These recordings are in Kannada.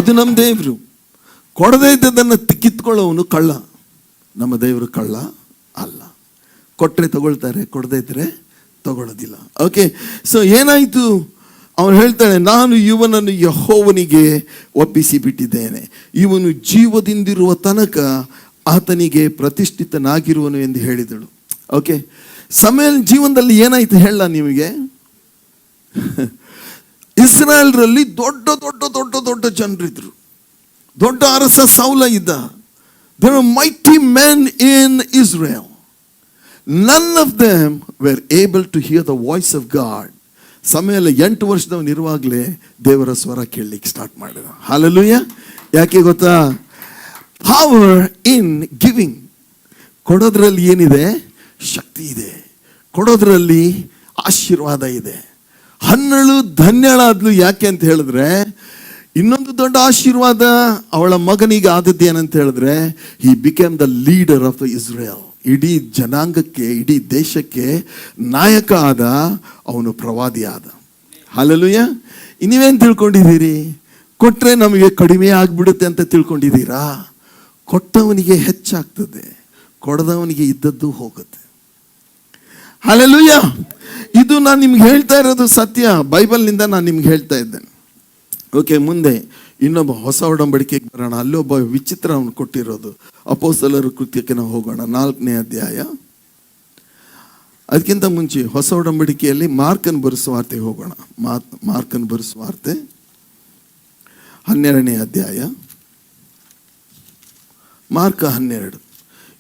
ಇದು ನಮ್ಮ ದೇವರು. ಕೊಡದೇ ಇದ್ದದನ್ನು ಕಿತ್ಕೊಳ್ಳೋವನು ಕಳ್ಳ. ನಮ್ಮ ದೇವರು ಕಳ್ಳ ಅಲ್ಲ. ಕೊಟ್ಟರೆ ತಗೊಳ್ತಾರೆ, ಕೊಡದೇ ಇದ್ರೆ ತಗೊಳ್ಳೋದಿಲ್ಲ. ಓಕೆ, ಸೊ ಏನಾಯಿತು? ಅವನು ಹೇಳ್ತಾನೆ, ನಾನು ಇವನನ್ನು ಯೆಹೋವನಿಗೆ ಒಪ್ಪಿಸಿ ಬಿಟ್ಟಿದ್ದೇನೆ, ಇವನು ಜೀವದಿಂದಿರುವ ತನಕ ಆತನಿಗೆ ಪ್ರತಿಷ್ಠಿತನಾಗಿರುವನು ಎಂದು ಹೇಳಿದಳು. ಓಕೆ, ಸಮಯಲ್ ಜೀವನದಲ್ಲಿ ಏನಾಯ್ತು ಹೇಳ ನಿಮಗೆ? ಇಸ್ರಾಯೇಲ್ರಲ್ಲಿ ದೊಡ್ಡ ದೊಡ್ಡ ದೊಡ್ಡ ದೊಡ್ಡ ಜನರಿದ್ರು. ದೊಡ್ಡ ಅರಸ ಸೌಲ ಇದ್ದ. There were mighty men in Israel. None of them were able to hear the voice of God. ಸಮಯಲ್ಲ 8 ವರ್ಷದವನಿರುವಾಗಲೇ ದೇವರ ಸ್ವರ ಕೇಳಲಿಕ್ಕೆ ಸ್ಟಾರ್ಟ್ ಮಾಡಿದ. ಹಲ್ಲೆಲೂಯಾ. ಯಾಕೆ ಗೊತ್ತಾ? Power in giving. ಕೊಡೋದ್ರಲ್ಲಿ ಏನಿದೆ? ಶಕ್ತಿ ಇದೆ. ಕೊಡೋದ್ರಲ್ಲಿ ಆಶೀರ್ವಾದ ಇದೆ. ಹನ್ನಳು ಧನ್ಯಳಾದ್ಲು. ಯಾಕೆ ಅಂತ ಹೇಳಿದ್ರೆ, ಇನ್ನೊಂದು ದೊಡ್ಡ ಆಶೀರ್ವಾದ ಅವಳ ಮಗನಿಗೆ ಆದದ್ದು ಏನಂತ ಹೇಳಿದ್ರೆ, ಹಿ became the leader of the Israel. ಇಡೀ ಜನಾಂಗಕ್ಕೆ, ಇಡೀ ದೇಶಕ್ಕೆ ನಾಯಕ ಆದ. ಅವನು ಪ್ರವಾದಿ ಆದ. ಹಲ್ಲೆಲೂಯಾ. ನೀವೇನು ತಿಳ್ಕೊಂಡಿದ್ದೀರಿ? ಕೊಟ್ಟರೆ ನಮಗೆ ಕಡಿಮೆ ಆಗ್ಬಿಡುತ್ತೆ ಅಂತ ತಿಳ್ಕೊಂಡಿದ್ದೀರಾ? ಕೊಟ್ಟವನಿಗೆ ಹೆಚ್ಚಾಗ್ತದೆ, ಕೊಡದವನಿಗೆ ಇದ್ದದ್ದು ಹೋಗುತ್ತೆ. ಹಲ್ಲೆಲೂಯಾ. ಇದು ನಾನು ನಿಮ್ಗೆ ಹೇಳ್ತಾ ಇರೋದು ಸತ್ಯ. ಬೈಬಲ್ನಿಂದ ನಾನು ನಿಮ್ಗೆ ಹೇಳ್ತಾ ಇದ್ದೇನೆ. ಓಕೆ, ಮುಂದೆ ಇನ್ನೊಬ್ಬ ಹೊಸ ಒಡಂಬಡಿಕೆಗೆ ಬರೋಣ. ಅಲ್ಲೊಬ್ಬ ವಿಚಿತ್ರ ಅವನು ಕೊಟ್ಟಿರೋದು. ಅಪೊಸ್ತಲರ ಕೃತ್ಯಕ್ಕೆ ನಾವು ಹೋಗೋಣ, 4ನೇ ಅಧ್ಯಾಯ. ಅದಕ್ಕಿಂತ ಮುಂಚೆ ಹೊಸ ಒಡಂಬಡಿಕೆಯಲ್ಲಿ ಮಾರ್ಕನ್ ಬರೆಸುವಾರ್ತೆ ಹೋಗೋಣ. ಮಾರ್ಕನ್ ಬರೆಸುವಾರ್ತೆ 12ನೇ ಅಧ್ಯಾಯ, ಮಾರ್ಕ 12.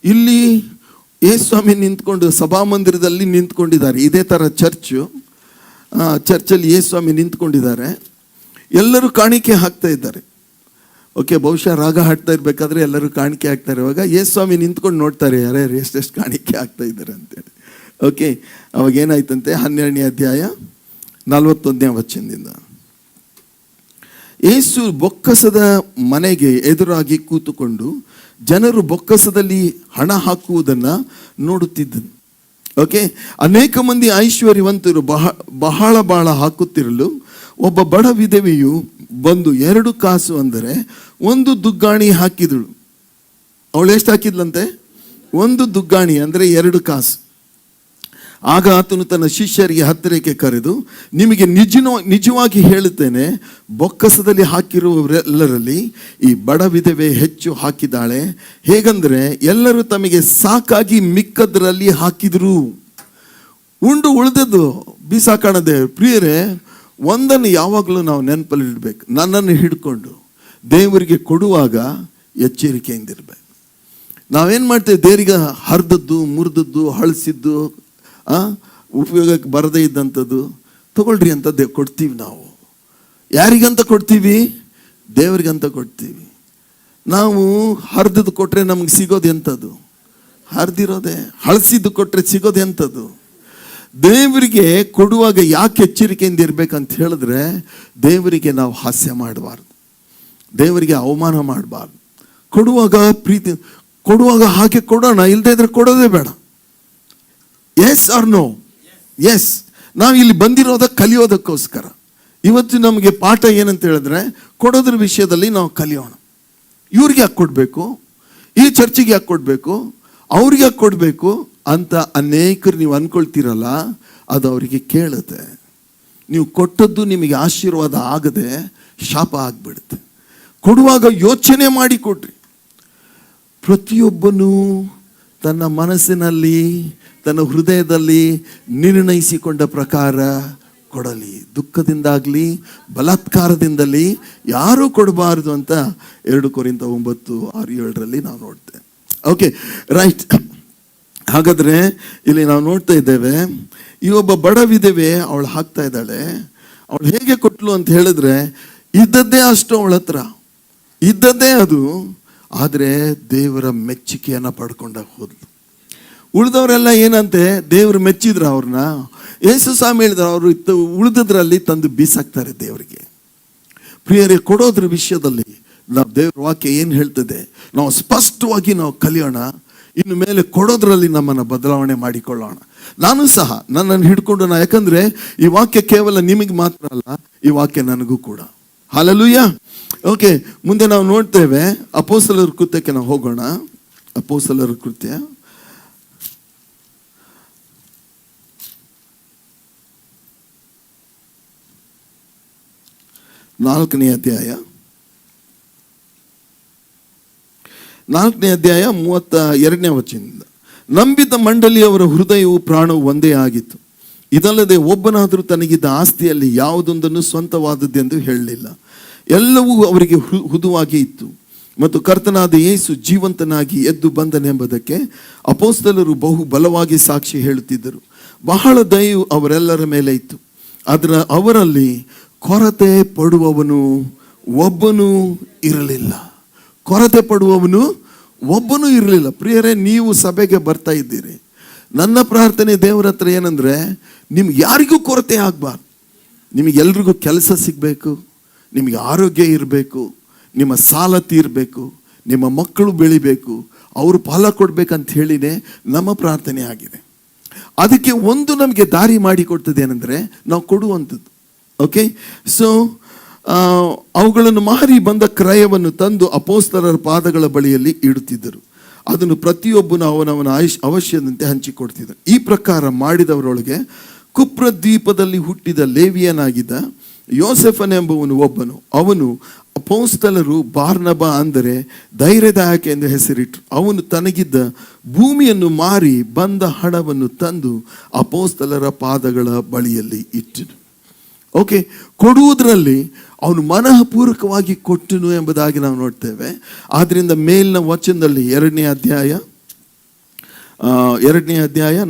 ಇಲ್ಲಿ ಯೇಸುಸ್ವಾಮಿ ನಿಂತ್ಕೊಂಡು ಸಭಾಮಂದಿರದಲ್ಲಿ ನಿಂತ್ಕೊಂಡಿದ್ದಾರೆ. ಇದೇ ಥರ ಚರ್ಚಲ್ಲಿ ಯೇಸುಸ್ವಾಮಿ ನಿಂತ್ಕೊಂಡಿದ್ದಾರೆ. ಎಲ್ಲರೂ ಕಾಣಿಕೆ ಹಾಕ್ತಾ ಇದ್ದಾರೆ. ಓಕೆ, ಬಹುಶಃ ರಾಗ ಹಾಡ್ತಾ ಇರ್ಬೇಕಾದ್ರೆ ಎಲ್ಲರೂ ಕಾಣಿಕೆ ಹಾಕ್ತಾ ಇರುವಾಗ ಯೇಸುಸ್ವಾಮಿ ನಿಂತ್ಕೊಂಡು ನೋಡ್ತಾರೆ, ಯಾರ್ಯಾರು ಎಷ್ಟೆಷ್ಟು ಕಾಣಿಕೆ ಹಾಕ್ತಾ ಇದ್ದಾರೆ ಅಂತೇಳಿ. ಓಕೆ, ಅವಾಗ ಏನಾಯ್ತಂತೆ? 12ನೇ ಅಧ್ಯಾಯ 41ನೇ ವಚನದಿಂದ. ಯೇಸು ಬೊಕ್ಕಸದ ಮನೆಗೆ ಎದುರಾಗಿ ಕೂತುಕೊಂಡು ಜನರು ಬೊಕ್ಕಸದಲ್ಲಿ ಹಣ ಹಾಕುವುದನ್ನು ನೋಡುತ್ತಿದ್ದನು. ಓಕೆ, ಅನೇಕ ಮಂದಿ ಐಶ್ವರ್ಯವಂತರು ಬಹಳ ಬಹಳ ಹಾಕುತ್ತಿರಲು ಒಬ್ಬ ಬಡ ವಿಧವೆಯು ಬಂದು 2 ಕಾಸು ಅಂದರೆ 1 ದುಗ್ಗಾಣಿ ಹಾಕಿದಳು. ಅವಳು ಎಷ್ಟು ಹಾಕಿದ್ಲಂತೆ? 1 ದುಗ್ಗಾಣಿ ಅಂದರೆ 2 ಕಾಸು. ಆಗ ಆತನು ತನ್ನ ಶಿಷ್ಯರಿಗೆ ಹತ್ತಿರಕ್ಕೆ ಕರೆದು, ನಿಮಗೆ ನಿಜವಾಗಿ ಹೇಳುತ್ತೇನೆ, ಬೊಕ್ಕಸದಲ್ಲಿ ಹಾಕಿರುವವರೆಲ್ಲರಲ್ಲಿ ಈ ಬಡ ವಿಧವೆ ಹೆಚ್ಚು ಹಾಕಿದ್ದಾಳೆ. ಹೇಗಂದರೆ ಎಲ್ಲರೂ ತಮಗೆ ಸಾಕಾಗಿ ಮಿಕ್ಕದ್ರಲ್ಲಿ ಹಾಕಿದ್ರು. ಉಂಡು ಉಳಿದದ್ದು ಬೀಸಾಕಾಣದೆ. ಪ್ರಿಯರೇ, ಒಂದನ್ನು ಯಾವಾಗಲೂ ನಾವು ನೆನಪಲ್ಲಿ ಇಡಬೇಕು. ನನ್ನನ್ನು ಹಿಡ್ಕೊಂಡು ದೇವರಿಗೆ ಕೊಡುವಾಗ ಎಚ್ಚರಿಕೆಯಿಂದಿರಬೇಕು. ನಾವೇನು ಮಾಡ್ತೇವೆ? ದೇವರಿಗೆ ಹರಿದದ್ದು, ಮುರಿದದ್ದು, ಹಳಸಿದ್ದು, ಉಪಯೋಗಕ್ಕೆ ಬರದೇ ಇದ್ದಂಥದ್ದು ತಗೊಳ್ರಿ ಅಂತ ಕೊಡ್ತೀವಿ. ನಾವು ಯಾರಿಗಂತ ಕೊಡ್ತೀವಿ? ದೇವರಿಗಂತ ಕೊಡ್ತೀವಿ. ನಾವು ಹರಿದದ್ದು ಕೊಟ್ಟರೆ ನಮ್ಗೆ ಸಿಗೋದು ಎಂಥದ್ದು? ಹರಿದಿರೋದೆ. ಹಳಸಿದ್ದು ಕೊಟ್ಟರೆ ಸಿಗೋದು ಎಂಥದ್ದು? ದೇವರಿಗೆ ಕೊಡುವಾಗ ಯಾಕೆ ಎಚ್ಚರಿಕೆಯಿಂದ ಇರಬೇಕಂತ ಹೇಳಿದ್ರೆ, ದೇವರಿಗೆ ನಾವು ಹಾಸ್ಯ ಮಾಡಬಾರ್ದು, ದೇವರಿಗೆ ಅವಮಾನ ಮಾಡಬಾರ್ದು. ಕೊಡುವಾಗ ಪ್ರೀತಿ, ಕೊಡುವಾಗ ಹಾಗೆ ಕೊಡೋಣ, ಇಲ್ಲದೇ ಇದ್ರೆ ಕೊಡೋದೇ ಬೇಡ. Yes or no? ಎಸ್. ನಾವು ಇಲ್ಲಿ ಬಂದಿರೋದ ಕಲಿಯೋದಕ್ಕೋಸ್ಕರ. ಇವತ್ತು ನಮಗೆ ಪಾಠ ಏನಂತ ಹೇಳಿದ್ರೆ, ಕೊಡೋದ್ರ ವಿಷಯದಲ್ಲಿ ನಾವು ಕಲಿಯೋಣ. ಇವ್ರಿಗೆ ಯಾಕೆ ಕೊಡಬೇಕು, ಈ ಚರ್ಚಿಗೆ ಯಾಕೆ ಕೊಡಬೇಕು, ಅವ್ರಿಗೆ ಯಾಕೆ ಕೊಡಬೇಕು ಅಂತ ಅನೇಕರು ನೀವು ಅಂದ್ಕೊಳ್ತೀರಲ್ಲ, ಅದು ಅವರಿಗೆ ಕೇಳುತ್ತೆ. ನೀವು ಕೊಟ್ಟದ್ದು ನಿಮಗೆ ಆಶೀರ್ವಾದ ಆಗದೆ ಶಾಪ ಆಗಿಬಿಡುತ್ತೆ. ಕೊಡುವಾಗ ಯೋಚನೆ ಮಾಡಿ ಕೊಡ್ರಿ. ಪ್ರತಿಯೊಬ್ಬನೂ ತನ್ನ ಮನಸ್ಸಿನಲ್ಲಿ, ತನ್ನ ಹೃದಯದಲ್ಲಿ ನಿರ್ಣಯಿಸಿಕೊಂಡ ಪ್ರಕಾರ ಕೊಡಲಿ. ದುಃಖದಿಂದಾಗಲಿ ಬಲಾತ್ಕಾರದಿಂದಲೇ ಯಾರೂ ಕೊಡಬಾರ್ದು ಅಂತ 2 ಕೊರಿಂಥ 9:6-7 ನಾವು ನೋಡ್ತೇವೆ. Okay, right. ಹಾಗಾದರೆ ಇಲ್ಲಿ ನಾವು ನೋಡ್ತಾ ಇದ್ದೇವೆ, ಈ ಒಬ್ಬ ಬಡ ವಿಧವೆ ಅವಳು ಹಾಕ್ತಾ ಇದ್ದಾಳೆ. ಅವಳು ಹೇಗೆ ಕೊಟ್ಲು ಅಂತ ಹೇಳಿದ್ರೆ, ಇದ್ದದ್ದೇ ಅಷ್ಟು ಅವಳ ಹತ್ರ ಇದ್ದದ್ದೇ ಅದು. ಆದರೆ ದೇವರ ಮೆಚ್ಚುಗೆಯನ್ನು ಪಡ್ಕೊಂಡಾಗ ಹೋದ್ಲು. ಉಳಿದವರೆಲ್ಲ ಏನಂತೆ, ದೇವರು ಮೆಚ್ಚಿದ್ರ ಅವ್ರನ್ನ. ಯೇಸು ಸ್ವಾಮಿ ಹೇಳಿದ್ರು, ಅವರು ಉಳಿದದ್ರಲ್ಲಿ ತಂದು ಬೀಸಾಕ್ತಾರೆ ದೇವರಿಗೆ. ಪ್ರಿಯರೇ, ಕೊಡೋದ್ರ ವಿಷಯದಲ್ಲಿ ನಾವು ದೇವ್ರ ವಾಕ್ಯ ಏನು ಹೇಳ್ತದೆ ನಾವು ಸ್ಪಷ್ಟವಾಗಿ ನಾವು ಕಲಿಯೋಣ. ಇನ್ನು ಮೇಲೆ ಕೊಡೋದ್ರಲ್ಲಿ ನಮ್ಮನ್ನು ಬದಲಾವಣೆ ಮಾಡಿಕೊಳ್ಳೋಣ. ನಾನು ಸಹ ನನ್ನನ್ನು ಹಿಡ್ಕೊಂಡು ಯಾಕಂದ್ರೆ ಈ ವಾಕ್ಯ ಕೇವಲ ನಿಮಗೆ ಮಾತ್ರ ಅಲ್ಲ, ಈ ವಾಕ್ಯ ನನಗೂ ಕೂಡ. ಹಲ್ಲೆಲೂಯಾ. ಓಕೆ, ಮುಂದೆ ನಾವು ನೋಡ್ತೇವೆ ಅಪೊಸ್ತಲರ ಕೃತ್ಯಕ್ಕೆ ನಾವು ಹೋಗೋಣ. ಅಪೊಸ್ತಲರ ಕೃತ್ಯ 4ನೇ ಅಧ್ಯಾಯ 32ನೇ ವಚನದಿಂದ. ನಂಬಿದ ಮಂಡಳಿಯವರ ಹೃದಯವು ಪ್ರಾಣವು ಒಂದೇ ಆಗಿತ್ತು. ಇದಲ್ಲದೆ ಒಬ್ಬನಾದರೂ ತನಗಿದ್ದ ಆಸ್ತಿಯಲ್ಲಿ ಯಾವುದೊಂದನ್ನು ಸ್ವಂತವಾದದ್ದೆಂದು ಹೇಳಲಿಲ್ಲ. ಎಲ್ಲವೂ ಅವರಿಗೆ ಹುದುವಾಗಿ ಇತ್ತು. ಮತ್ತು ಕರ್ತನಾದ ಯೇಸು ಜೀವಂತನಾಗಿ ಎದ್ದು ಬಂದನೆಂಬುದಕ್ಕೆ ಅಪೊಸ್ತಲರು ಬಹು ಬಲವಾಗಿ ಸಾಕ್ಷಿ ಹೇಳುತ್ತಿದ್ದರು. ಬಹಳ ದಯೆಯು ಅವರೆಲ್ಲರ ಮೇಲೆ ಇತ್ತು. ಅವರಲ್ಲಿ ಕೊರತೆ ಪಡುವವನು ಒಬ್ಬನೂ ಇರಲಿಲ್ಲ. ಕೊರತೆ ಪಡುವವನು ಒಬ್ಬನೂ ಇರಲಿಲ್ಲ. ಪ್ರಿಯರೇ, ನೀವು ಸಭೆಗೆ ಬರ್ತಾ ಇದ್ದೀರಿ. ನನ್ನ ಪ್ರಾರ್ಥನೆ ದೇವರ ಹತ್ರ ಏನಂದರೆ, ನಿಮ್ಗೆ ಯಾರಿಗೂ ಕೊರತೆ ಆಗಬಾರ್ದು. ನಿಮಗೆಲ್ರಿಗೂ ಕೆಲಸ ಸಿಗಬೇಕು, ನಿಮಗೆ ಆರೋಗ್ಯ ಇರಬೇಕು, ನಿಮ್ಮ ಸಾಲ ತೀರಬೇಕು, ನಿಮ್ಮ ಮಕ್ಕಳು ಬೆಳಿಬೇಕು, ಅವರು ಫಲ ಕೊಡ್ಬೇಕಂತ ಹೇಳಿನೇ ನಮ್ಮ ಪ್ರಾರ್ಥನೆ ಆಗಿದೆ. ಅದಕ್ಕೆ ಒಂದು ನಮಗೆ ದಾರಿ ಮಾಡಿಕೊಡ್ತದೆ ಏನಂದರೆ, ನಾವು ಕೊಡುವಂಥದ್ದು. ಓಕೆ, ಸೊ ಅವುಗಳನ್ನು ಮಾರಿ ಬಂದ ಕ್ರಯವನ್ನು ತಂದು ಅಪೊಸ್ತಲರ ಪಾದಗಳ ಬಳಿಯಲ್ಲಿ ಇಡುತ್ತಿದ್ದರು. ಅದನ್ನು ಪ್ರತಿಯೊಬ್ಬನು ಅವನವನ ಅವಶ್ಯದಂತೆ ಹಂಚಿಕೊಡ್ತಿದ್ದರು. ಈ ಪ್ರಕಾರ ಮಾಡಿದವರೊಳಗೆ ಕುಪ್ರ ದ್ವೀಪದಲ್ಲಿ ಹುಟ್ಟಿದ ಲೇವಿಯನಾಗಿದ್ದ ಯೋಸೆಫನೆಂಬುವನು ಒಬ್ಬನು. ಅವನು ಅಪೊಸ್ತಲರು ಬಾರ್ನಬ ಅಂದರೆ ಧೈರ್ಯದಾಯಕ ಎಂದು ಹೆಸರಿಟ್ಟರು. ಅವನು ತನಗಿದ್ದ ಭೂಮಿಯನ್ನು ಮಾರಿ ಬಂದ ಹಣವನ್ನು ತಂದು ಅಪೊಸ್ತಲರ ಪಾದಗಳ ಬಳಿಯಲ್ಲಿ ಇಟ್ಟನು. ಓಕೆ, ಕೊಡುವುದರಲ್ಲಿ ಅವನು ಮನಃಪೂರ್ವಕವಾಗಿ ಕೊಟ್ಟನು ಎಂಬುದಾಗಿ ನಾವು ನೋಡ್ತೇವೆ. ಆದ್ದರಿಂದ ಮೇಲಿನ ವಚನದಲ್ಲಿ 2ನೇ ಅಧ್ಯಾಯ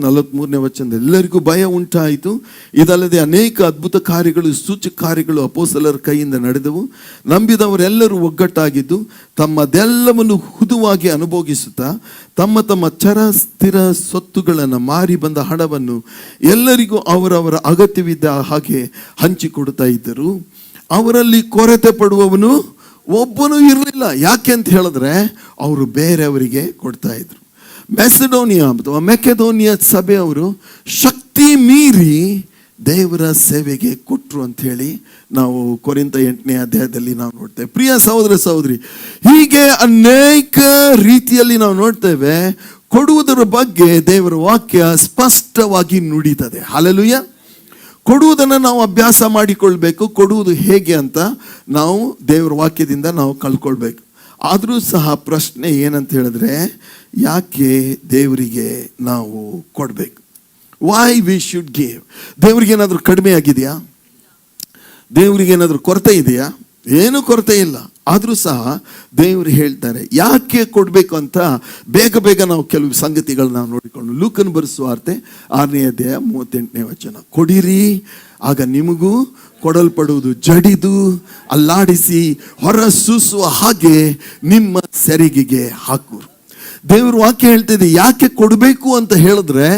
43ನೇ ವಚನದಲ್ಲಿ ಎಲ್ಲರಿಗೂ ಭಯ ಉಂಟಾಯಿತು. ಇದಲ್ಲದೆ ಅನೇಕ ಅದ್ಭುತ ಕಾರ್ಯಗಳು, ಸೂಚಕ ಕಾರ್ಯಗಳು ಅಪೊಸ್ತಲರ ಕೈಯಿಂದ ನಡೆದವು. ನಂಬಿದವರೆಲ್ಲರೂ ಒಗ್ಗಟ್ಟಾಗಿದ್ದು ತಮ್ಮದೆಲ್ಲವನ್ನು ಹುದುವಾಗಿ ಅನುಭೋಗಿಸುತ್ತಾ ತಮ್ಮ ತಮ್ಮ ಚರ ಸ್ಥಿರ ಸ್ವತ್ತುಗಳನ್ನು ಮಾರಿ ಬಂದ ಹಣವನ್ನು ಎಲ್ಲರಿಗೂ ಅವರವರ ಅಗತ್ಯವಿದ್ದ ಹಾಗೆ ಹಂಚಿಕೊಡ್ತಾ ಇದ್ದರು. ಅವರಲ್ಲಿ ಕೊರತೆ ಪಡುವವನು ಒಬ್ಬನೂ ಇರಲಿಲ್ಲ. ಯಾಕೆ ಅಂತ ಹೇಳಿದ್ರೆ, ಅವರು ಬೇರೆಯವರಿಗೆ ಕೊಡ್ತಾ ಇದ್ರು. ಮೆಸಡೋನಿಯಾ ಅಥವಾ ಮೆಕೆಡೋನಿಯಾ ಸಭೆಯವರು ಶಕ್ತಿ ಮೀರಿ ದೇವರ ಸೇವೆಗೆ ಕೊಟ್ಟರು ಅಂಥೇಳಿ ನಾವು ಕೊರಿಂಥ 8ನೇ ಅಧ್ಯಾಯದಲ್ಲಿ ನಾವು ನೋಡ್ತೇವೆ. ಪ್ರಿಯ ಸಹೋದರ ಸಹೋದರಿ, ಹೀಗೆ ಅನೇಕ ರೀತಿಯಲ್ಲಿ ನಾವು ನೋಡ್ತೇವೆ. ಕೊಡುವುದರ ಬಗ್ಗೆ ದೇವರ ವಾಕ್ಯ ಸ್ಪಷ್ಟವಾಗಿ ನುಡಿತದೆ. ಹಲ್ಲೆಲೂಯಾ. ಕೊಡುವುದನ್ನು ನಾವು ಅಭ್ಯಾಸ ಮಾಡಿಕೊಳ್ಬೇಕು. ಕೊಡುವುದು ಹೇಗೆ ಅಂತ ನಾವು ದೇವರ ವಾಕ್ಯದಿಂದ ನಾವು ಕಲ್ಕೊಳ್ಬೇಕು. ಆದರೂ ಸಹ ಪ್ರಶ್ನೆ ಏನಂತ ಹೇಳಿದ್ರೆ, ಯಾಕೆ ದೇವರಿಗೆ ನಾವು ಕೊಡಬೇಕು? Why we should give? ದೇವರಿಗೇನಾದರೂ ಕಡಿಮೆ ಆಗಿದೆಯಾ? ದೇವರಿಗೇನಾದರೂ ಕೊರತೆ ಇದೆಯಾ? ಏನೂ ಕೊರತೆ ಇಲ್ಲ. ಆದರೂ ಸಹ ದೇವರು ಹೇಳ್ತಾರೆ ಯಾಕೆ ಕೊಡಬೇಕು ಅಂತ. ಬೇಗ ಬೇಗ ನಾವು ಕೆಲವು ಸಂಗತಿಗಳನ್ನ ನಾವು ನೋಡಿಕೊಂಡು, ಲೂಕನ ಬರೆಸುವಾರ್ತೆ 6ನೇ ಅಧ್ಯಾಯ 38ನೇ ವಚನ. ಕೊಡಿರಿ, ಆಗ ನಿಮಗೂ ಕೊಡಲ್ಪಡುವುದು. ಜಡಿದು ಅಲ್ಲಾಡಿಸಿ ಹೊರ ಸೂಸುವ ಹಾಗೆ ನಿಮ್ಮ ಸೆರಿಗೆಗೆ ಹಾಕುವರು. ದೇವ್ರ ವಾಕ್ಯ ಹೇಳ್ತಿದೆ ಯಾಕೆ ಕೊಡಬೇಕು ಅಂತ ಹೇಳಿದ್ರೆ,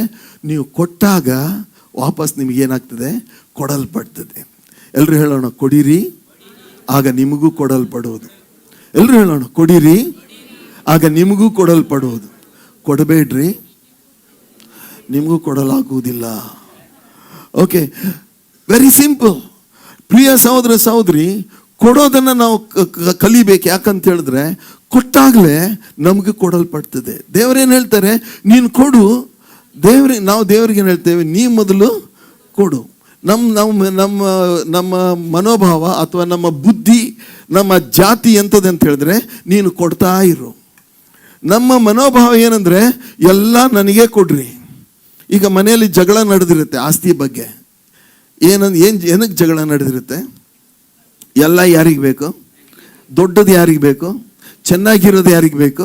ನೀವು ಕೊಟ್ಟಾಗ ವಾಪಸ್ ನಿಮಗೇನಾಗ್ತದೆ? ಕೊಡಲ್ಪಡ್ತದೆ. ಎಲ್ಲರೂ ಹೇಳೋಣ, ಕೊಡಿರಿ ಆಗ ನಿಮಗೂ ಕೊಡಲ್ಪಡುವುದು. ಎಲ್ಲರೂ ಹೇಳೋಣ, ಕೊಡಿರಿ ಆಗ ನಿಮಗೂ ಕೊಡಲ್ಪಡುವುದು. ಕೊಡಬೇಡ್ರಿ, ನಿಮಗೂ ಕೊಡಲಾಗುವುದಿಲ್ಲ. Okay, very simple. ಪ್ರಿಯ ಸಹೋದರ ಸಹೋದರಿ, ಕೊಡೋದನ್ನು ನಾವು ಕಲಿಬೇಕು. ಯಾಕಂತ ಹೇಳಿದ್ರೆ, ಕೊಟ್ಟಾಗಲೇ ನಮಗೆ ಕೊಡಲ್ಪಡ್ತದೆ. ದೇವರೇನು ಹೇಳ್ತಾರೆ? ನೀನು ಕೊಡು. ನಾವು ದೇವರಿಗೆ ಹೇಳ್ತೇವೆ, ನೀ ಮೊದಲು ಕೊಡು. ನಮ್ಮ ಮನೋಭಾವ ಅಥವಾ ನಮ್ಮ ಬುದ್ಧಿ, ನಮ್ಮ ಜಾತಿ ಎಂಥದ್ದು ಅಂತ ಹೇಳಿದ್ರೆ, ನೀನು ಕೊಡ್ತಾ ಇರು. ನಮ್ಮ ಮನೋಭಾವ ಏನಂದರೆ, ಎಲ್ಲ ನನಗೆ ಕೊಡ್ರಿ. ಈಗ ಮನೆಯಲ್ಲಿ ಜಗಳ ನಡೆದಿರುತ್ತೆ ಆಸ್ತಿ ಬಗ್ಗೆ. ಏನಕ್ಕೆ ಜಗಳ ನಡೆದಿರುತ್ತೆ? ಎಲ್ಲ ಯಾರಿಗೆ ಬೇಕು? ದೊಡ್ಡದು ಯಾರಿಗೆ ಬೇಕು? ಚೆನ್ನಾಗಿರೋದು ಯಾರಿಗೆ ಬೇಕು?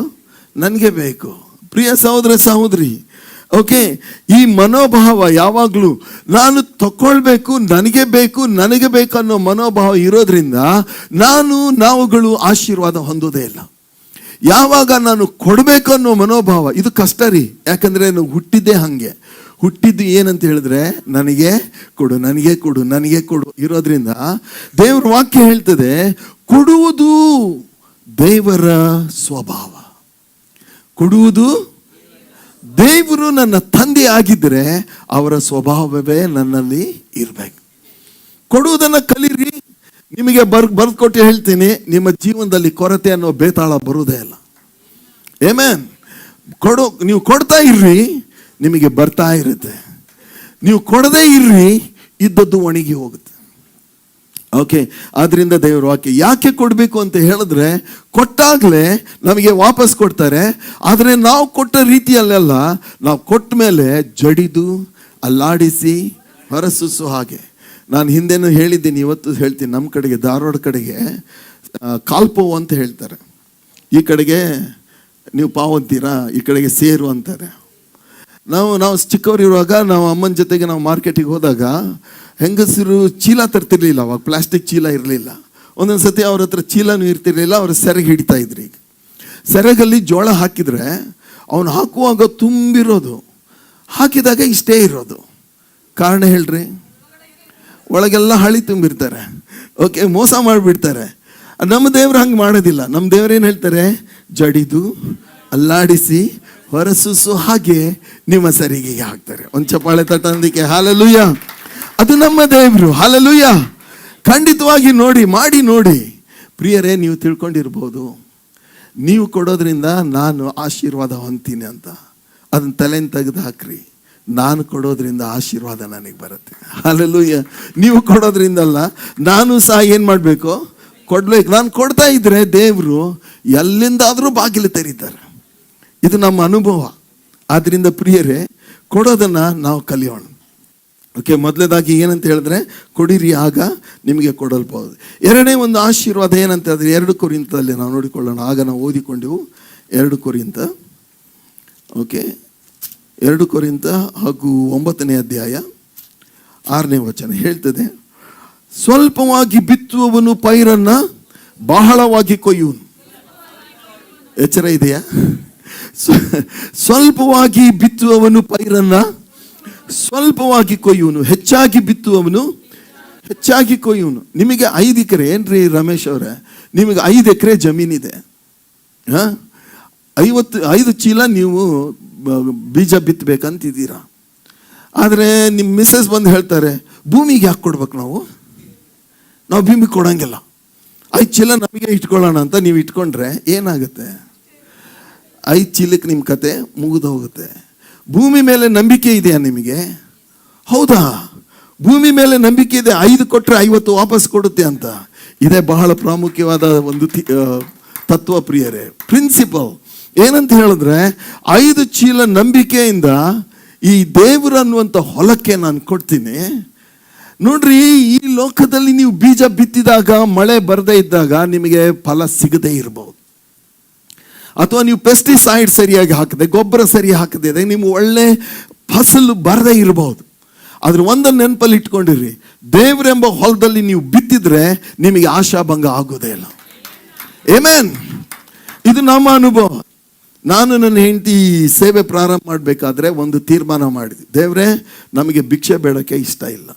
ನನಗೆ ಬೇಕು. ಪ್ರಿಯ ಸಹೋದರ ಸಹೋದರಿ, ಓಕೆ, ಈ ಮನೋಭಾವ ಯಾವಾಗಲೂ ತಗೊಳ್ಬೇಕು, ನನಗೆ ಬೇಕು ಅನ್ನೋ ಮನೋಭಾವ ಇರೋದ್ರಿಂದ ನಾವುಗಳು ಆಶೀರ್ವಾದ ಹೊಂದೋದೇ ಇಲ್ಲ. ಯಾವಾಗ ನಾನು ಕೊಡಬೇಕು ಅನ್ನೋ ಮನೋಭಾವ, ಇದು ಕಷ್ಟ ರೀ. ಯಾಕಂದರೆ ನಾವು ಹುಟ್ಟಿದ್ದೇ ಹಾಗೆ. ಹುಟ್ಟಿದ್ದು ಏನಂತ ಹೇಳಿದ್ರೆ, ನನಗೆ ಕೊಡು ಇರೋದ್ರಿಂದ ದೇವ್ರ ವಾಕ್ಯ ಹೇಳ್ತದೆ, ಕೊಡುವುದು ದೇವರ ಸ್ವಭಾವ. ಕೊಡುವುದು ದೇವರು ನನ್ನ ತಂದೆ ಆಗಿದ್ದರೆ ಅವರ ಸ್ವಭಾವವೇ ನನ್ನಲ್ಲಿ ಇರಬೇಕು. ಕೊಡುವುದನ್ನು ಕಲೀರಿ. ನಿಮಗೆ ಬರ್ಕೊಟ್ಟು ಹೇಳ್ತೀನಿ, ನಿಮ್ಮ ಜೀವನದಲ್ಲಿ ಕೊರತೆ ಅನ್ನೋ ಬೇತಾಳ ಬರುವುದೇ ಇಲ್ಲ. ಆಮೆನ್. ನೀವು ಕೊಡ್ತಾ ಇರ್ರಿ, ನಿಮಗೆ ಬರ್ತಾ ಇರುತ್ತೆ. ನೀವು ಕೊಡದೇ ಇರ್ರಿ, ಇದ್ದದ್ದು ಒಣಗಿ ಹೋಗುತ್ತೆ. ಓಕೆ, ಆದ್ರಿಂದ ದೇವರ ವಾಕ್ಯ ಯಾಕೆ ಕೊಡಬೇಕು ಅಂತ ಹೇಳಿದ್ರೆ, ಕೊಟ್ಟಾಗಲೇ ನಮಗೆ ವಾಪಸ್ ಕೊಡ್ತಾರೆ. ಆದರೆ ನಾವು ಕೊಟ್ಟ ರೀತಿಯಲ್ಲೆಲ್ಲ, ನಾವು ಕೊಟ್ಟ ಮೇಲೆ ಜಡಿದು ಅಲ್ಲಾಡಿಸಿ ಹೊರಸೂಸು ಹಾಗೆ. ನಾನು ಹಿಂದೆನೂ ಹೇಳಿದ್ದೀನಿ, ಇವತ್ತು ಹೇಳ್ತೀನಿ. ನಮ್ಮ ಕಡೆಗೆ, ಧಾರವಾಡ ಕಡೆಗೆ ಕಾಲ್ಪೋವು ಅಂತ ಹೇಳ್ತಾರೆ. ಈ ಕಡೆಗೆ ನೀವು ಪಾವು ಅಂತೀರಾ, ಈ ಕಡೆಗೆ ಸೇರು ಅಂತಾರೆ. ನಾವು ಚಿಕ್ಕವರಿರುವಾಗ ನಾವು ಅಮ್ಮನ ಜೊತೆಗೆ ನಾವು ಮಾರ್ಕೆಟಿಗೆ ಹೋದಾಗ ಹೆಂಗಸರು ಚೀಲ ತರ್ತಿರ್ಲಿಲ್ಲ. ಅವಾಗ ಪ್ಲಾಸ್ಟಿಕ್ ಚೀಲ ಇರಲಿಲ್ಲ. ಒಂದೊಂದು ಸತಿ ಅವ್ರ ಹತ್ರ ಚೀಲನೂ ಇರ್ತಿರ್ಲಿಲ್ಲ. ಅವ್ರು ಸೆರಗು ಹಿಡಿತಾ ಇದ್ರಿ. ಈಗ ಸೆರಗಲ್ಲಿ ಜೋಳ ಹಾಕಿದರೆ ಅವನು ಹಾಕುವಾಗ ತುಂಬಿರೋದು, ಹಾಕಿದಾಗ ಇಷ್ಟೇ ಇರೋದು. ಕಾರಣ ಹೇಳ್ರಿ, ಒಳಗೆಲ್ಲ ಹಳಿ ತುಂಬಿರ್ತಾರೆ. ಓಕೆ, ಮೋಸ ಮಾಡಿಬಿಡ್ತಾರೆ. ನಮ್ಮ ದೇವ್ರು ಹಂಗೆ ಮಾಡೋದಿಲ್ಲ. ನಮ್ಮ ದೇವ್ರೇನು ಹೇಳ್ತಾರೆ, ಜಡಿದು ಅಲ್ಲಾಡಿಸಿ ಹೊರಸೂಸು ಹಾಗೆ ನಿಮ್ಮ ಸರಿಗೆ ಹಾಕ್ತಾರೆ. ಒಂದು ಚಪ್ಪಾಳೆ ತಟ್ಟಂದಿಕ್ಕೆ ಹಾಲೆಲೂಯ. ಅದು ನಮ್ಮ ದೇವರು. ಹಾಲೆಲೂಯ. ಖಂಡಿತವಾಗಿ ಮಾಡಿ ನೋಡಿ. ಪ್ರಿಯರೇ, ನೀವು ತಿಳ್ಕೊಂಡಿರ್ಬೋದು, ನೀವು ಕೊಡೋದ್ರಿಂದ ನಾನು ಆಶೀರ್ವಾದ ಹೊಂತೀನಿ ಅಂತ. ಅದನ್ನ ತಲೆನ ತೆಗೆದು ಹಾಕ್ರಿ. ನಾನು ಕೊಡೋದ್ರಿಂದ ಆಶೀರ್ವಾದ ನನಗೆ ಬರುತ್ತೆ. ಹಾಲೆಲೂಯ. ನೀವು ಕೊಡೋದ್ರಿಂದಲ್ಲ, ನಾನು ಸಹ ಏನು ಮಾಡಬೇಕು, ಕೊಡ್ಬೇಕು. ನಾನು ಕೊಡ್ತಾ ಇದ್ರೆ ದೇವರು ಎಲ್ಲಿಂದಾದರೂ ಬಾಗಿಲು ತೆರೀತಾರೆ. ಇದು ನಮ್ಮ ಅನುಭವ. ಆದ್ರಿಂದ ಪ್ರಿಯರೇ, ಕೊಡೋದನ್ನ ನಾವು ಕಲಿಯೋಣ. ಓಕೆ, ಮೊದಲನೇದಾಗಿ ಏನಂತ ಹೇಳಿದ್ರೆ, ಕೊಡಿರಿ ಆಗ ನಿಮಗೆ ಕೊಡಲ್ಬಹುದು. ಎರಡನೇ ಒಂದು ಆಶೀರ್ವಾದ ಏನಂತ ಹೇಳಿದ್ರೆ, 2 ಕೊರಿಂಥದಲ್ಲಿ ನಾವು ನೋಡಿಕೊಳ್ಳೋಣ. ಆಗ ನಾವು ಓದಿಕೊಂಡೆವು 2 ಕೊರಿಂಥ. ಓಕೆ, 2 ಕೊರಿಂಥ ಹಾಗೂ 9ನೇ ಅಧ್ಯಾಯ 6ನೇ ವಚನ ಹೇಳ್ತದೆ, ಸ್ವಲ್ಪವಾಗಿ ಬಿತ್ತುವವನು ಪೈರನ್ನ ಬಹಳವಾಗಿ ಕೊಯ್ಯುವನು. ಎಚ್ಚರ ಇದೆಯಾ? ಸ್ವಲ್ಪವಾಗಿ ಬಿತ್ತುವವನು ಪೈರನ್ನ ಸ್ವಲ್ಪವಾಗಿ ಕೊಯ್ಯುವನು, ಹೆಚ್ಚಾಗಿ ಬಿತ್ತುವವನು ಹೆಚ್ಚಾಗಿ ಕೊಯ್ಯುವನು. ನಿಮಗೆ 5 ಎಕರೆ ಏನ್ರಿ ರಮೇಶ್ ಅವರೇ, ನಿಮಗೆ 5 ಎಕರೆ ಜಮೀನಿದೆ. 5 ಚೀಲ ನೀವು ಬೀಜ ಬಿತ್ತಬೇಕಂತಿದ್ದೀರಾ. ಆದರೆ ನಿಮ್ಮ ಮಿಸ್ಸಸ್ ಬಂದು ಹೇಳ್ತಾರೆ, ಭೂಮಿಗೆ ಯಾಕೆ ಕೊಡ್ಬೇಕು, ನಾವು ಭೂಮಿಗೆ ಕೊಡಂಗಿಲ್ಲ, 5 ಚೀಲ ನಮಗೆ ಇಟ್ಕೊಳ್ಳೋಣ ಅಂತ ನೀವು ಇಟ್ಕೊಂಡ್ರೆ ಏನಾಗುತ್ತೆ? 5 ಚೀಲಕ್ಕೆ ನಿಮ್ಮ ಕತೆ ಮುಗಿದು ಹೋಗುತ್ತೆ. ಭೂಮಿ ಮೇಲೆ ನಂಬಿಕೆ ಇದೆಯಾ ನಿಮಗೆ? ಹೌದಾ? ಭೂಮಿ ಮೇಲೆ ನಂಬಿಕೆ ಇದೆ, 5 ಕೊಟ್ಟರೆ 50 ವಾಪಸ್ ಕೊಡುತ್ತೆ ಅಂತ. ಇದೇ ಬಹಳ ಪ್ರಾಮುಖ್ಯವಾದ ಒಂದು ತತ್ವ ಪ್ರಿಯರೇ, ಪ್ರಿನ್ಸಿಪಲ್. ಏನಂತ ಹೇಳಿದ್ರೆ, 5 ಚೀಲ ನಂಬಿಕೆಯಿಂದ ಈ ದೇವರು ಅನ್ನುವಂಥ ಹೊಲಕ್ಕೆ ನಾನು ಕೊಡ್ತೀನಿ. ನೋಡ್ರಿ, ಈ ಲೋಕದಲ್ಲಿ ನೀವು ಬೀಜ ಬಿತ್ತಿದಾಗ ಮಳೆ ಬರದೇ ಇದ್ದಾಗ ನಿಮಗೆ ಫಲ ಸಿಗದೇ ಇರಬಹುದು. ಅಥವಾ ನೀವು ಪೆಸ್ಟಿಸೈಡ್ ಸರಿಯಾಗಿ ಹಾಕದೆ, ಗೊಬ್ಬರ ಸರಿ ಹಾಕದೆ ನಿಮ್ಗೆ ಒಳ್ಳೆ ಫಸಲು ಬರದೇ ಇರಬಹುದು. ಆದ್ರೆ ಒಂದನ್ನು ನೆನಪಲ್ಲಿ ಇಟ್ಕೊಂಡಿರಿ, ದೇವರೆಂಬ ಹೊಲದಲ್ಲಿ ನೀವು ಬಿತ್ತಿದ್ರೆ ನಿಮಗೆ ಆಶಾಭಂಗ ಆಗೋದೇ ಇಲ್ಲ. ಆಮೆನ್. ಇದು ನಮ್ಮ ಅನುಭವ. ನಾನು ನನ್ನ ಹೆಂಡತಿ ಸೇವೆ ಪ್ರಾರಂಭ ಮಾಡಬೇಕಾದ್ರೆ ಒಂದು ತೀರ್ಮಾನ ಮಾಡಿದ್ವಿ. ದೇವರೇ, ನಮಗೆ ಭಿಕ್ಷೆ ಬೇಡಕ್ಕೆ ಇಷ್ಟ ಇಲ್ಲ,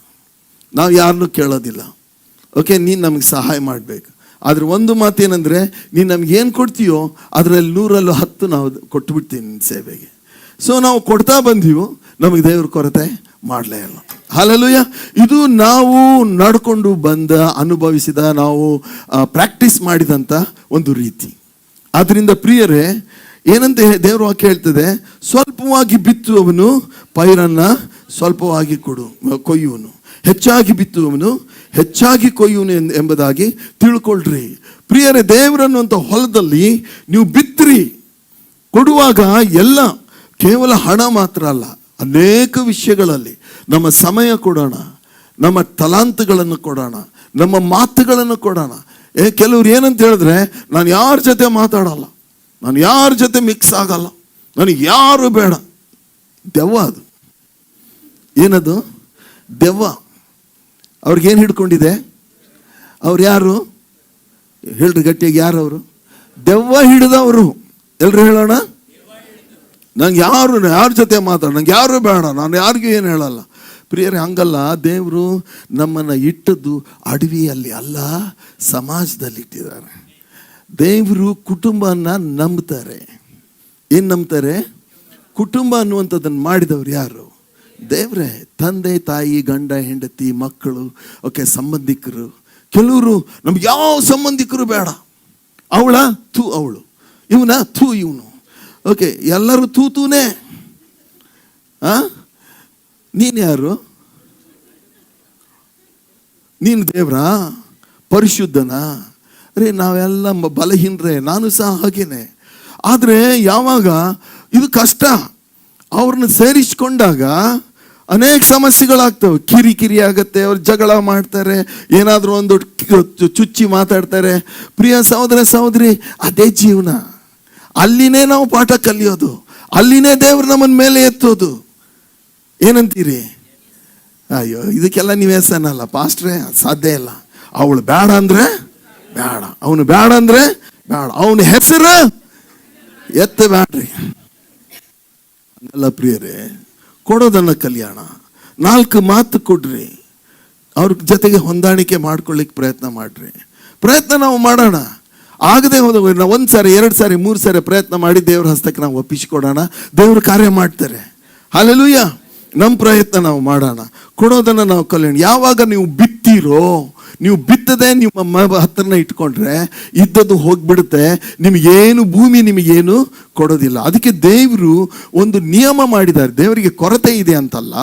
ನಾವು ಯಾರನ್ನೂ ಕೇಳೋದಿಲ್ಲ. ಓಕೆ, ನೀನು ನಮಗೆ ಸಹಾಯ ಮಾಡಬೇಕು. ಆದರೆ ಒಂದು ಮಾತೇನೆಂದರೆ, ನೀನು ನಮ್ಗೆ ಏನು ಕೊಡ್ತೀಯೋ ಅದರಲ್ಲಿ 100ರಲ್ಲಿ 10 ನಾವು ಕೊಟ್ಟು ಬಿಡ್ತೀವಿ ನಿನ್ನ ಸೇವೆಗೆ. ಸೊ ನಾವು ಕೊಡ್ತಾ ಬಂದೀವೋ, ನಮಗೆ ದೇವ್ರ ಕೊರತೆ ಮಾಡಲೇ ಇಲ್ಲ. ಹಾಲೆಲೂಯ. ಇದು ನಾವು ನಡ್ಕೊಂಡು ಬಂದ, ಅನುಭವಿಸಿದ, ನಾವು ಪ್ರಾಕ್ಟೀಸ್ ಮಾಡಿದಂಥ ಒಂದು ರೀತಿ. ಆದ್ದರಿಂದ ಪ್ರಿಯರೇ, ಏನಂತ ದೇವ್ರ ವಾಕ್ಯ ಹೇಳ್ತದೆ, ಸ್ವಲ್ಪವಾಗಿ ಬಿತ್ತುವವನು ಪೈರನ್ನ ಸ್ವಲ್ಪವಾಗಿ ಕೊಯ್ಯುವನು, ಹೆಚ್ಚಾಗಿ ಬಿತ್ತುವವನು ಹೆಚ್ಚಾಗಿ ಕೊಯ್ಯುವನು ಎಂಬುದಾಗಿ ತಿಳ್ಕೊಳ್ರಿ. ಪ್ರಿಯರೇ, ದೇವರನ್ನುವಂಥ ಹೊಲದಲ್ಲಿ ನೀವು ಬಿತ್ತಿರಿ. ಕೊಡುವಾಗ ಎಲ್ಲ ಕೇವಲ ಹಣ ಮಾತ್ರ ಅಲ್ಲ, ಅನೇಕ ವಿಷಯಗಳಲ್ಲಿ ನಮ್ಮ ಸಮಯ ಕೊಡೋಣ, ನಮ್ಮ ತಲಾಂತಗಳನ್ನು ಕೊಡೋಣ, ನಮ್ಮ ಮಾತುಗಳನ್ನು ಕೊಡೋಣ. ಕೆಲವ್ರು ಏನಂತ ಹೇಳಿದ್ರೆ, ನಾನು ಯಾರ ಜೊತೆ ಮಾತಾಡಲ್ಲ, ನಾನು ಯಾರ ಜೊತೆ ಮಿಕ್ಸ್ ಆಗಲ್ಲ, ನನಗೆ ಯಾರು ಬೇಡ. ದೆವ್ವ ಅದು. ಏನದು? ದೆವ್ವ. ಅವ್ರಿಗೇನು ಹಿಡ್ಕೊಂಡಿದೆ? ಅವ್ರು ಯಾರು ಹೇಳ್ರಿ ಗಟ್ಟಿಯಾಗಿ? ಯಾರು ಅವರು? ದೆವ್ವ ಹಿಡಿದವರು. ಎಲ್ರು ಹೇಳೋಣ, ನಂಗೆ ಯಾರ ಜೊತೆ ಮಾತಾಡ, ನಂಗೆ ಯಾರು ಬೇಡ, ನಾನು ಯಾರಿಗೂ ಏನು ಹೇಳಲ್ಲ. ಪ್ರಿಯರೇ, ಹಂಗಲ್ಲ. ದೇವರು ನಮ್ಮನ್ನು ಇಟ್ಟದ್ದು ಅಡವಿಯಲ್ಲಿ ಅಲ್ಲ, ಸಮಾಜದಲ್ಲಿ ಇಟ್ಟಿದ್ದಾರೆ. ದೇವರು ಕುಟುಂಬನ ನಂಬ್ತಾರೆ. ಏನು ನಂಬ್ತಾರೆ? ಕುಟುಂಬ ಅನ್ನುವಂಥದ್ದನ್ನು ಮಾಡಿದವರು ಯಾರು? ದೇವರೇ. ತಂದೆ ತಾಯಿ, ಗಂಡ ಹೆಂಡತಿ, ಮಕ್ಕಳು, ಓಕೆ, ಸಂಬಂಧಿಕರು, ಕೆಲವರು ನಮ್ಗೆ ಯಾವ ಸಂಬಂಧಿಕರು ಬೇಡ, ಅವಳು, ಇವನು. ಓಕೆ, ಎಲ್ಲರೂ ತೂತೂನೇ. ನೀನು ಯಾರು? ನೀನು ದೇವ್ರಾ? ಪರಿಶುದ್ಧನಾ? ಅರೇ ನಾವೆಲ್ಲ ಬಲಹೀನರೇ, ನಾನು ಸಹ ಹಾಗೇನೆ. ಆದರೆ ಯಾವಾಗ ಇದು ಕಷ್ಟ, ಅವ್ರನ್ನ ಸೇರಿಸ್ಕೊಂಡಾಗ ಅನೇಕ ಸಮಸ್ಯೆಗಳಾಗ್ತವೆ. ಕಿರಿಕಿರಿ ಆಗತ್ತೆ, ಅವ್ರು ಜಗಳ ಮಾಡ್ತಾರೆ, ಏನಾದರೂ ಒಂದು ಚುಚ್ಚಿ ಮಾತಾಡ್ತಾರೆ. ಪ್ರಿಯ ಸಹೋದರ ಸಹೋದರಿ, ಅದೇ ಜೀವನ. ಅಲ್ಲಿನೇ ನಾವು ಪಾಠ ಕಲಿಯೋದು, ಅಲ್ಲಿನೇ ದೇವ್ರು ನಮ್ಮನ್ನ ಮೇಲೆ ಎತ್ತೋದು. ಏನಂತೀರಿ? ಅಯ್ಯೋ, ಇದಕ್ಕೆಲ್ಲ ನೀವು ಹೆಸನಲ್ಲ ಪಾಸ್ಟ್ರೇ, ಸಾಧ್ಯ ಇಲ್ಲ. ಅವಳು ಬೇಡ ಅಂದ್ರೆ ಬೇಡ, ಅವನು ಬೇಡ ಅಂದ್ರೆ ಬೇಡ, ಅವನ ಹೆಸರು ಎತ್ತಬೇಡ್ರಿ. ಹಂಗಲ್ಲ ಪ್ರಿಯರೇ, ಕೊಡೋದನ್ನ ಕಲ್ಯಾಣ. 4 ಮಾತು ಕೊಡ್ರಿ, ಅವ್ರ ಜೊತೆಗೆ ಹೊಂದಾಣಿಕೆ ಮಾಡ್ಕೊಳ್ಳಿಕ್ಕೆ ಪ್ರಯತ್ನ ಮಾಡ್ರಿ. ಪ್ರಯತ್ನ ನಾವು ಮಾಡೋಣ. ಆಗದೆ ಹೋದ ನಾವು 1 ಸಾರಿ 2 ಸಾರಿ 3 ಸಾರಿ ಪ್ರಯತ್ನ ಮಾಡಿ ದೇವ್ರ ಹಸ್ತಕ್ಕೆ ನಾವು ಒಪ್ಪಿಸಿಕೊಡೋಣ. ದೇವ್ರ ಕಾರ್ಯ ಮಾಡ್ತಾರೆ. ಹಲ್ಲೆಲೂಯಾ. ನಮ್ಮ ಪ್ರಯತ್ನ ನಾವು ಮಾಡೋಣ, ಕೊಡೋದನ್ನು ನಾವು ಕಲಿಯೋಣ. ಯಾವಾಗ ನೀವು ಬಿತ್ತೀರೋ, ನೀವು ಬಿತ್ತದೆ ನಿಮ್ಮ ಹತ್ರನ ಇಟ್ಕೊಂಡ್ರೆ ಇದ್ದದ್ದು ಹೋಗ್ಬಿಡುತ್ತೆ. ನಿಮಗೇನು ಭೂಮಿ ನಿಮಗೇನು ಕೊಡೋದಿಲ್ಲ. ಅದಕ್ಕೆ ದೇವರು ಒಂದು ನಿಯಮ ಮಾಡಿದ್ದಾರೆ. ದೇವರಿಗೆ ಕೊರತೆ ಇದೆ ಅಂತಲ್ಲ,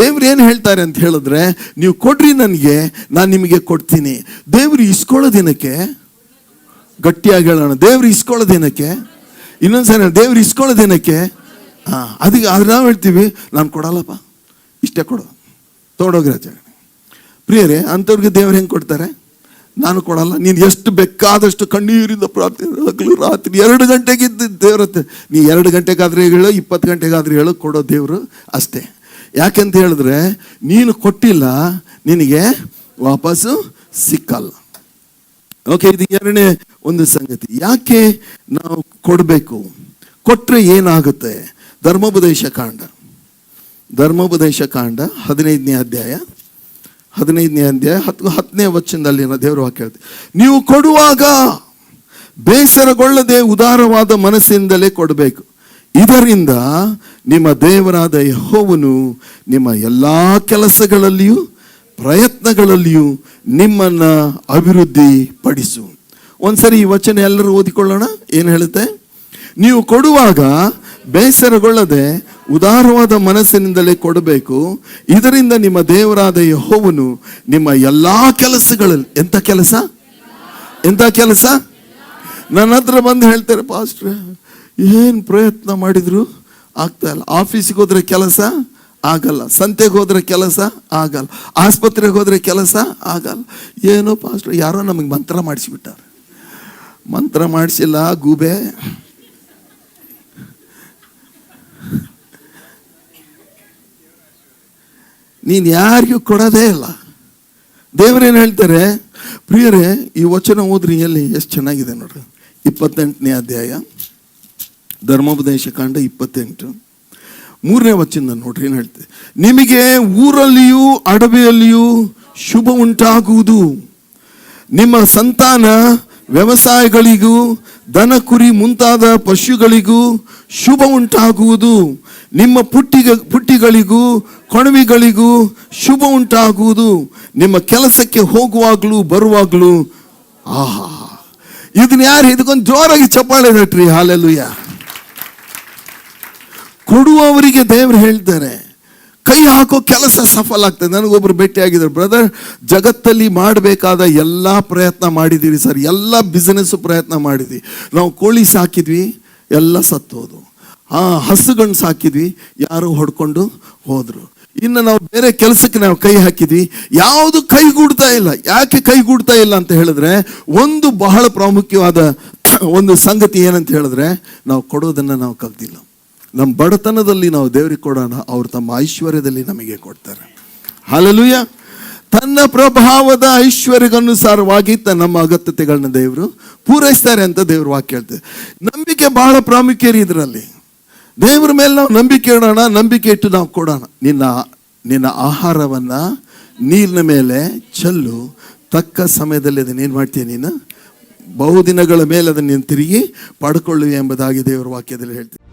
ದೇವ್ರು ಏನು ಹೇಳ್ತಾರೆ ಅಂತ ಹೇಳಿದ್ರೆ, ನೀವು ಕೊಡ್ರಿ ನನಗೆ, ನಾನು ನಿಮಗೆ ಕೊಡ್ತೀನಿ. ದೇವರು ಇಸ್ಕೊಳ್ಳೋದಿನಕ್ಕೆ, ಗಟ್ಟಿಯಾಗಿ ಹೇಳೋಣ, ದೇವ್ರು ಇಸ್ಕೊಳ್ಳೋದಿನಕ್ಕೆ, ಇನ್ನೊಂದ್ಸರಿ ದೇವ್ರು ಇಸ್ಕೊಳ್ಳೋದಿನಕ್ಕೆ. ಅದಕ್ಕೆ ಆದ್ರೆ ನಾವು ಹೇಳ್ತೀವಿ, ನಾನು ಕೊಡಲ್ಲಪ್ಪ, ಇಷ್ಟೇ ಕೊಡು, ತೊಗೊಂಡೋಗಿ ರಾಜ. ಪ್ರಿಯರೇ, ಅಂಥವ್ರಿಗೆ ದೇವ್ರು ಹೆಂಗೆ ಕೊಡ್ತಾರೆ? ನಾನು ಕೊಡಲ್ಲ, ನೀನು ಎಷ್ಟು ಬೇಕಾದಷ್ಟು ಕಣ್ಣೀರಿಂದ ಪ್ರಾರ್ಥನೆ, ಹಗಲು ರಾತ್ರಿ 2 ಗಂಟೆಗಿದ್ದು ದೇವ್ರತ್ತೆ, ನೀ 2 ಗಂಟೆಗಾದ್ರೆ ಹೇಳು, 20 ಗಂಟೆಗಾದ್ರೆ ಹೇಳು, ಕೊಡೋ ದೇವರು ಅಷ್ಟೇ. ಯಾಕೆಂತ ಹೇಳಿದ್ರೆ, ನೀನು ಕೊಟ್ಟಿಲ್ಲ, ನಿನಗೆ ವಾಪಸ್ಸು ಸಿಕ್ಕಲ್ಲ. ಓಕೆ, ಇದು 2ನೇ ಒಂದು ಸಂಗತಿ. ಯಾಕೆ ನಾವು ಕೊಡಬೇಕು? ಕೊಟ್ಟರೆ ಏನಾಗುತ್ತೆ? ಧರ್ಮೋಪದೇಶ ಕಾಂಡ 15ನೇ ಅಧ್ಯಾಯ 10ನೇ ವಚನದಲ್ಲಿ ದೇವರು ವಾಕ್ಯ ಹೇಳ್ತಾರೆ, ನೀವು ಕೊಡುವಾಗ ಬೇಸರಗೊಳ್ಳದೆ ಉದಾರವಾದ ಮನಸ್ಸಿಂದಲೇ ಕೊಡಬೇಕು. ಇದರಿಂದ ನಿಮ್ಮ ದೇವರಾದ ಯೆಹೋವನು ನಿಮ್ಮ ಎಲ್ಲ ಕೆಲಸಗಳಲ್ಲಿಯೂ ಪ್ರಯತ್ನಗಳಲ್ಲಿಯೂ ನಿಮ್ಮನ್ನ ಅಭಿವೃದ್ಧಿ ಪಡಿಸು. ಒಂದ್ಸರಿ ಈ ವಚನ ಎಲ್ಲರೂ ಓದಿಕೊಳ್ಳೋಣ. ಏನು ಹೇಳುತ್ತೆ? ನೀವು ಕೊಡುವಾಗ ಬೇಸರಗೊಳ್ಳದೆ ಉದಾರವಾದ ಮನಸ್ಸಿನಿಂದಲೇ ಕೊಡಬೇಕು. ಇದರಿಂದ ನಿಮ್ಮ ದೇವರಾದ ಯೆಹೋವನು ನಿಮ್ಮ ಎಲ್ಲಾ ಕೆಲಸಗಳಲ್ಲಿ, ಎಂತ ಕೆಲಸ? ನನ್ನ ಹತ್ರ ಬಂದು ಹೇಳ್ತಾರೆ, ಪಾಸ್ಟ್ರೆ ಏನು ಪ್ರಯತ್ನ ಮಾಡಿದ್ರು ಆಗ್ತಾ ಇಲ್ಲ. ಆಫೀಸಿಗೆ ಹೋದ್ರೆ ಕೆಲಸ ಆಗಲ್ಲ, ಸಂತೆಗೆ ಹೋದ್ರೆ ಕೆಲಸ ಆಗಲ್ಲ, ಆಸ್ಪತ್ರೆಗೆ ಹೋದ್ರೆ ಕೆಲಸ ಆಗಲ್ಲ. ಏನೋ ಪಾಸ್ಟ್ರೆ, ಯಾರೋ ನಮಗೆ ಮಂತ್ರ ಮಾಡಿಸಿಬಿಟ್ಟಾರೆ. ಮಂತ್ರ ಮಾಡಿಸಿಲ್ಲ ಗೂಬೆ, ನೀನು ಯಾರಿಗೂ ಕೊಡೋದೇ ಇಲ್ಲ. ದೇವರೇನು ಹೇಳ್ತಾರೆ? ಪ್ರಿಯರೇ, ಈ ವಚನ ಓದ್ರಿ, ಎಲ್ಲಿ ಎಷ್ಟು ಚೆನ್ನಾಗಿದೆ ನೋಡ್ರಿ. 28ನೇ ಅಧ್ಯಾಯ ಧರ್ಮೋಪದೇಶ ಕಾಂಡ 28 3ನೇ ವಚನ ನೋಡ್ರಿ. ಏನು ಹೇಳ್ತಾರೆ? ನಿಮಗೆ ಊರಲ್ಲಿಯೂ ಅಡವಿಯಲ್ಲಿಯೂ ಶುಭ ಉಂಟಾಗುವುದು, ನಿಮ್ಮ ಸಂತಾನ ವ್ಯವಸಾಯಗಳಿಗೂ ದನ ಕುರಿ ಮುಂತಾದ ಪಶುಗಳಿಗೂ ಶುಭ ಉಂಟಾಗುವುದು, ನಿಮ್ಮ ಪುಟ್ಟಿಗಳಿಗೂ ಕೊಣವಿಗಳಿಗೂ ಶುಭ ಉಂಟಾಗುವುದು, ನಿಮ್ಮ ಕೆಲಸಕ್ಕೆ ಹೋಗುವಾಗ್ಲೂ ಬರುವಾಗ್ಲೂ. ಆಹಾ, ಇದನ್ನ ಯಾರು ಇದಕ್ಕೊಂದು ಜೋರಾಗಿ ಚಪ್ಪಾಳೆ ತಟ್ರಿ. ಹಲ್ಲೆಲೂಯಾ. ಕೊಡುವವರಿಗೆ ದೇವರು ಹೇಳ್ತಾರೆ, ಕೈ ಹಾಕೋ ಕೆಲಸ ಸಫಲ ಆಗ್ತದೆ. ನನಗೊಬ್ರು ಭೇಟಿ ಆಗಿದ್ದಾರೆ, ಬ್ರದರ್ ಜಗತ್ತಲ್ಲಿ ಮಾಡಬೇಕಾದ ಎಲ್ಲ ಪ್ರಯತ್ನ ಮಾಡಿದ್ದೀವಿ ಸರ್, ಎಲ್ಲ ಬಿಸ್ನೆಸ್ ಪ್ರಯತ್ನ ಮಾಡಿದ್ವಿ. ನಾವು ಕೋಳಿ ಸಾಕಿದ್ವಿ, ಎಲ್ಲ ಸತ್ತೋದು. ಹಸುಗಣ್ಣು ಸಾಕಿದ್ವಿ, ಯಾರು ಹೊಡ್ಕೊಂಡು ಹೋದ್ರು. ಇನ್ನು ನಾವು ಬೇರೆ ಕೆಲಸಕ್ಕೆ ನಾವು ಕೈ ಹಾಕಿದ್ವಿ, ಯಾವುದು ಕೈಗೂಡ್ತಾ ಇಲ್ಲ. ಯಾಕೆ ಕೈಗೂಡ್ತಾ ಇಲ್ಲ ಅಂತ ಹೇಳಿದ್ರೆ, ಒಂದು ಬಹಳ ಪ್ರಾಮುಖ್ಯವಾದ ಒಂದು ಸಂಗತಿ ಏನಂತ ಹೇಳಿದ್ರೆ, ನಾವು ಕೊಡೋದನ್ನ ನಾವು ಕಲ್ತಿಲ್ಲ. ನಮ್ಮ ಬಡತನದಲ್ಲಿ ನಾವು ದೇವರಿಗೆ ಕೊಡೋಣ, ಅವ್ರು ತಮ್ಮ ಐಶ್ವರ್ಯದಲ್ಲಿ ನಮಗೆ ಕೊಡ್ತಾರೆ. ಹಲ್ಲೆಲೂಯಾ. ತನ್ನ ಪ್ರಭಾವದ ಐಶ್ವರ್ಯಕ್ಕನುಸಾರವಾಗಿ ನಮ್ಮ ಅಗತ್ಯತೆಗಳನ್ನ ದೇವರು ಪೂರೈಸ್ತಾರೆ ಅಂತ ದೇವ್ರ ವಾಕ್ಯ ಹೇಳ್ತಾರೆ. ನಂಬಿಕೆ ಬಹಳ ಪ್ರಾಮುಖ್ಯ ಇದರಲ್ಲಿ. ದೇವರ ಮೇಲೆ ನಾವು ನಂಬಿಕೆ ಇಡೋಣ, ನಂಬಿಕೆ ಇಟ್ಟು ನಾವು ಕೊಡೋಣ. ನಿನ್ನ ಆಹಾರವನ್ನ ನೀರಿನ ಮೇಲೆ ಚೆಲ್ಲು, ತಕ್ಕ ಸಮಯದಲ್ಲಿ ಅದನ್ನ ಏನು ಮಾಡ್ತೀಯ, ನೀನು ಬಹುದಿನಗಳ ಮೇಲೆ ಅದನ್ನು ನೀನು ತಿರುಗಿ ಪಡ್ಕೊಳ್ಳುವೆ ಎಂಬುದಾಗಿ ದೇವರ ವಾಕ್ಯದಲ್ಲಿ ಹೇಳ್ತೀವಿ.